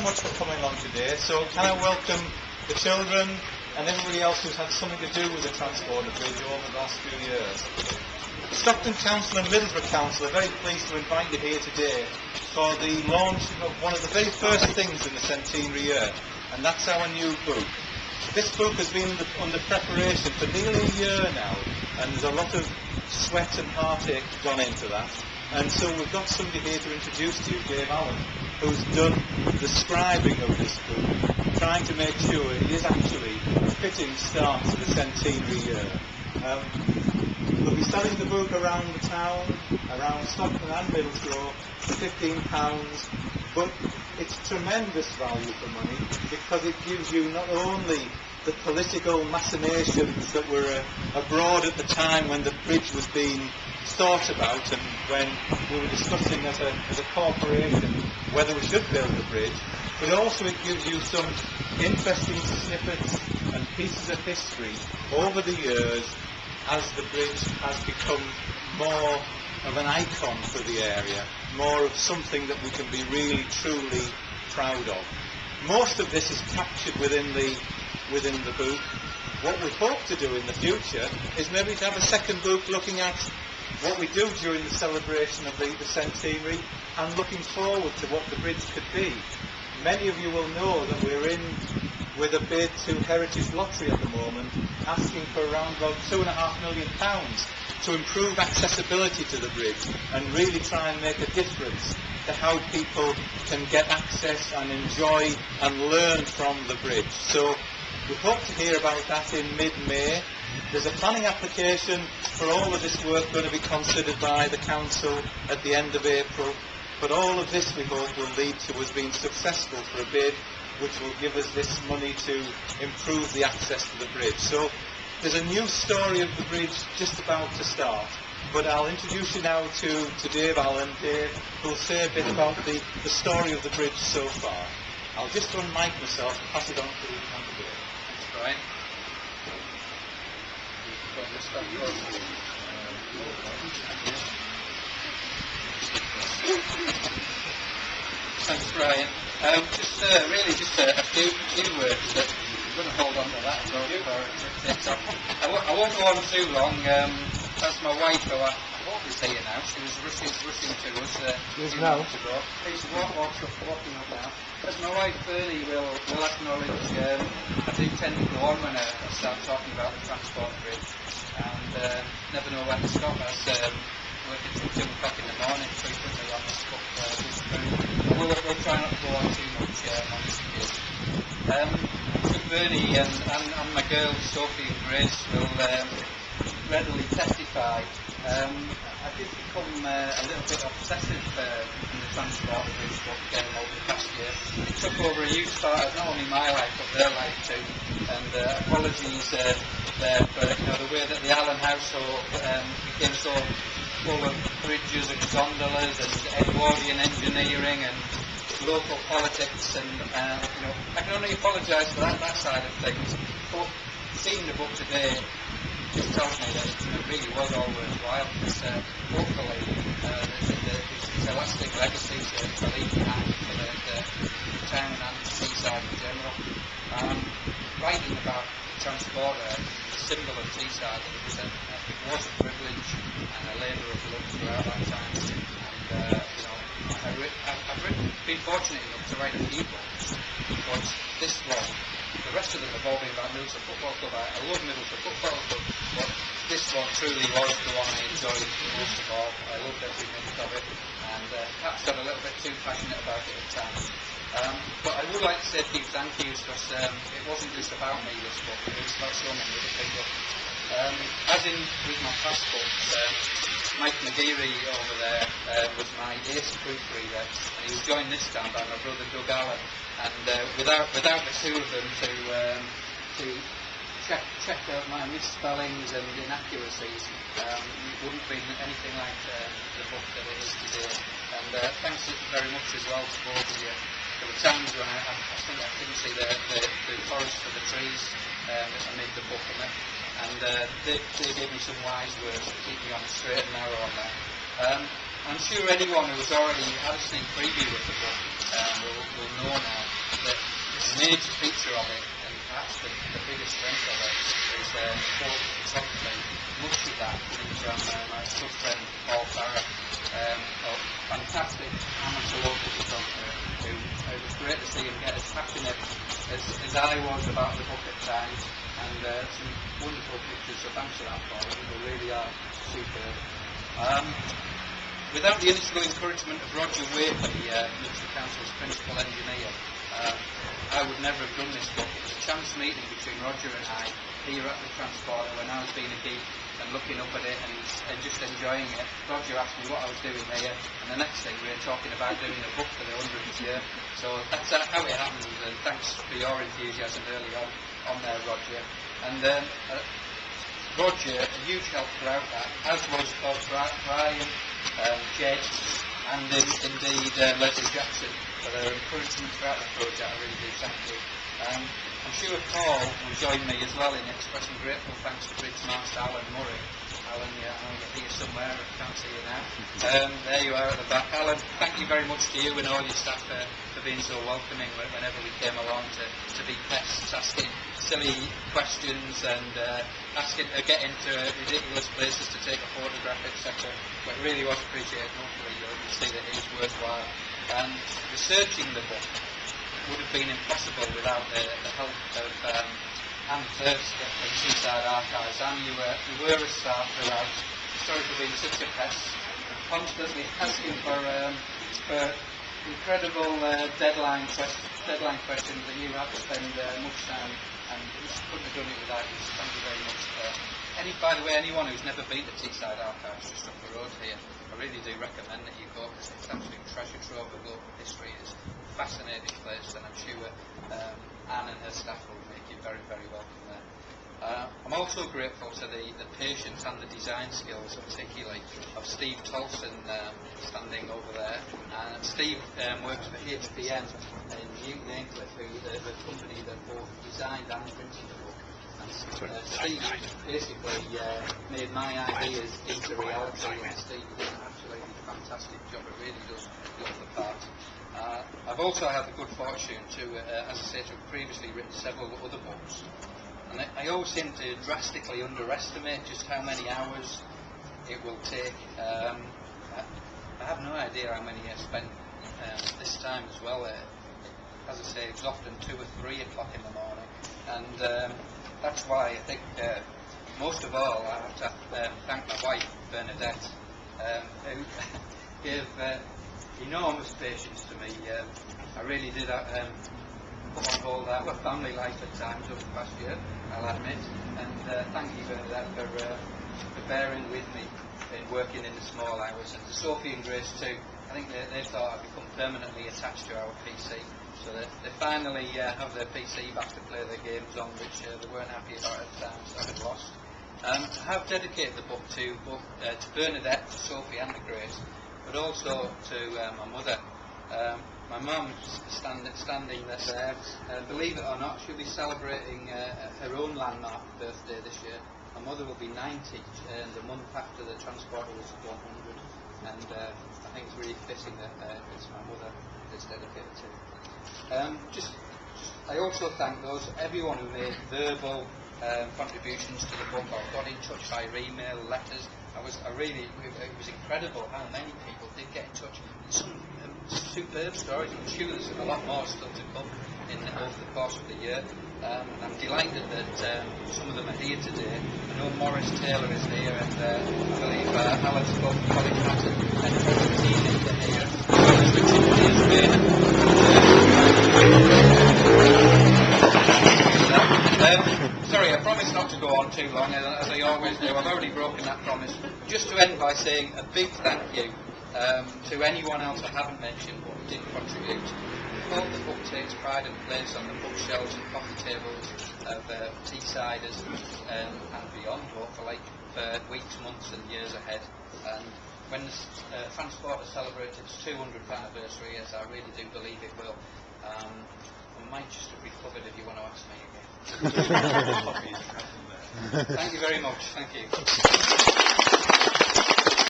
much for coming along today. So can I welcome the children and everybody else who's had something to do with the transport of the bridge over the last few years. Stockton Council and Middlesbrough Council are very pleased to invite you here today for the launch of one of the very first things in the centenary year, and that's our new book. This book has been under preparation for nearly a year now, and there's a lot of sweat and heartache gone into that. And so we've got somebody here to introduce to you, Dave Allan, who's done the scribing of this book, trying to make sure it is actually a fitting start to the centenary year. We'll be selling the book around the town, around Stockton and Middlesbrough, for £15, but it's tremendous value for money because it gives you not only the political machinations that were abroad at the time when the bridge was being thought about and when we were discussing as a corporation whether we should build the bridge, but also it gives you some interesting snippets and pieces of history over the years as the bridge has become more of an icon for the area, more of something that we can be really, truly proud of. Most of this is captured within the book. What we hope to do in the future is maybe to have a second book looking at what we do during the celebration of the centenary and looking forward to what the bridge could be. Many of you will know that we're in with a bid to Heritage Lottery at the moment, asking for around about £2.5 million to improve accessibility to the bridge and really try and make a difference to how people can get access and enjoy and learn from the bridge. So we hope to hear about that in mid-May. There's a planning application for all of this work going to be considered by the council at the end of April, but all of this we hope will lead to us being successful for a bid which will give us this money to improve the access to the bridge. So there's a new story of the bridge just about to start, but I'll introduce you now to Dave Allan. Dave will say a bit about the story of the bridge so far. I'll just unmic myself and pass it on to Dave. Thanks, Brian. Thanks, Brian. Just a few words that I'm going to hold on to that as well before it takes off. I won't go on too long. That's my wife, who I hope is here now. She was rushing to us a few months ago. She's walking up now. As my wife Bernie will acknowledge, I do tend to go on when I start talking about the transport bridge, and never know when to stop. As working till 2 o'clock in the morning frequently on this book. We'll try not to go on too much on this occasion. So Bernie and my girls Sophie and Grace will readily testify. I did become a little bit obsessive in the transport bridge book over the past year. It took over a huge part of not only my life but their life too. And apologies there for the way that the Allan household became so full of bridges and gondolas and Edwardian engineering and local politics, and I can only apologise for that side of things. But seeing the book today just tells me that it really was all worthwhile. Because hopefully it's a lasting legacy to leave behind for the town and Teesside in general. Writing about transport, the symbol of Teesside, it was a privilege and a labour of love throughout that time. And I've been fortunate enough to write a few books, but this one, the rest of them have all been about Middlesbrough Football Club. I love Middlesbrough Football Club, but this one truly was the one I enjoyed the most of all. I loved every minute of it, and perhaps got a little bit too passionate about it at times. But I would like to say a few thank yous, because it wasn't just about me, this book, it was about so many other people. As in with my past books, Mike McGeary over there was my ace proofreader, and he was joined this time by my brother Dave Allan. And without the two of them to check out my misspellings and inaccuracies, it wouldn't have been anything like the book that it is today. And thanks very much as well to both of you. There were times when I think I couldn't see the forest for the trees that I made the book in it. And they gave me some wise words to keep me on the straight and narrow on that. I'm sure anyone who's already had a sneak preview of the book will know now major feature of it, and perhaps the biggest strength of it, is photo photography. Much of that comes from my good friend Paul Farrer, a fantastic amateur local photographer who it was great to see him get as passionate as I was about the book at times, and some wonderful pictures, so thanks for that, Paul. They really are superb. Without the initial encouragement of Roger Wakeley, Middlesbrough Council's principal engineer, I would never have done this book. It was a chance meeting between Roger and I here at the Transporter when I was being a geek and looking up at it and just enjoying it. Roger asked me what I was doing here, and the next thing we were talking about doing a book for the 100th year. So that's how it happened, and thanks for your enthusiasm early on there, Roger. And Roger, a huge help throughout that, as was Brian, Jed, and indeed Leslie Jackson for their encouragement throughout the project. I really do thank you. I'm sure Paul will join me as well in expressing grateful thanks to Bridge Master Alan Murray. Alan, I know you're here somewhere, I can't see you now. There you are at the back. Alan, thank you very much to you and all your staff for being so welcoming whenever we came along to be pests, asking silly questions and getting to ridiculous places to take a photograph, etc. But it really was appreciated, and hopefully you'll see that it is worthwhile. And researching the book would have been impossible without the help of Anne Thirst at the Teesside Archives. Anne, you were a star throughout. Sorry for being such a pest, constantly asking for incredible deadline questions, and you had to spend much time, and you couldn't have done it without you. Thank you very much. By the way, anyone who's never been to Teesside Archives, just up the road here, I really do recommend that you go, because it's absolute treasure trove of local history. It's a fascinating place, and I'm sure Anne and her staff will make you very, very welcome there. I'm also grateful to the patience and the design skills, particularly of Steve Tolson standing over there. And Steve works for HPN in Newton Aycliffe, who the company that both designed and printed the book. And Steve basically made my ideas into reality, and Steve did an absolutely fantastic job. It really does look the part. I've also had the good fortune to, as I say, to have previously written several other books. And I always seem to drastically underestimate just how many hours it will take. I have no idea how many I spent this time as well. As I say, it was often 2 or 3 o'clock in the morning, and that's why I think most of all I have to thank my wife, Bernadette, who gave enormous patience to me. I really did put on hold our family life at times over the past year, I'll admit, and thank you, Bernadette, for bearing with me in working in the small hours, and to Sophie and Grace too. I think they thought I'd become permanently attached to our PC, so they finally have their PC back to play their games on, which they weren't happy about at the time, so I had lost. I have dedicated the book to both to Bernadette, to Sophie and to Grace, but also to my mother. My mum standing there. Believe it or not, she'll be celebrating her own landmark birthday this year. My mother will be 90, and the month after the Transporter was 100. And I think it's really fitting that it's my mother it's dedicated to. I also thank everyone who made verbal contributions to the book, or got in touch via email, letters. It was incredible how many people did get in touch. Some superb stories. I'm sure there's a lot more still to come over the course of the year. And I'm delighted that some of them are here today. I know Maurice Taylor is here, and I believe Alex Bob, Colin Hatton, and Robert Keane are here. Sorry, I promised not to go on too long, as I always do. I've already broken that promise. Just to end by saying a big thank you to anyone else I haven't mentioned but who did contribute. I hope the book takes pride and place on the bookshelves and coffee tables of Teessiders and beyond, hopefully, for weeks, months and years ahead. And when the Transporter celebrates its 200th anniversary, as I really do believe it will, I might just have recovered if you want to ask me again. Thank you very much. Thank you.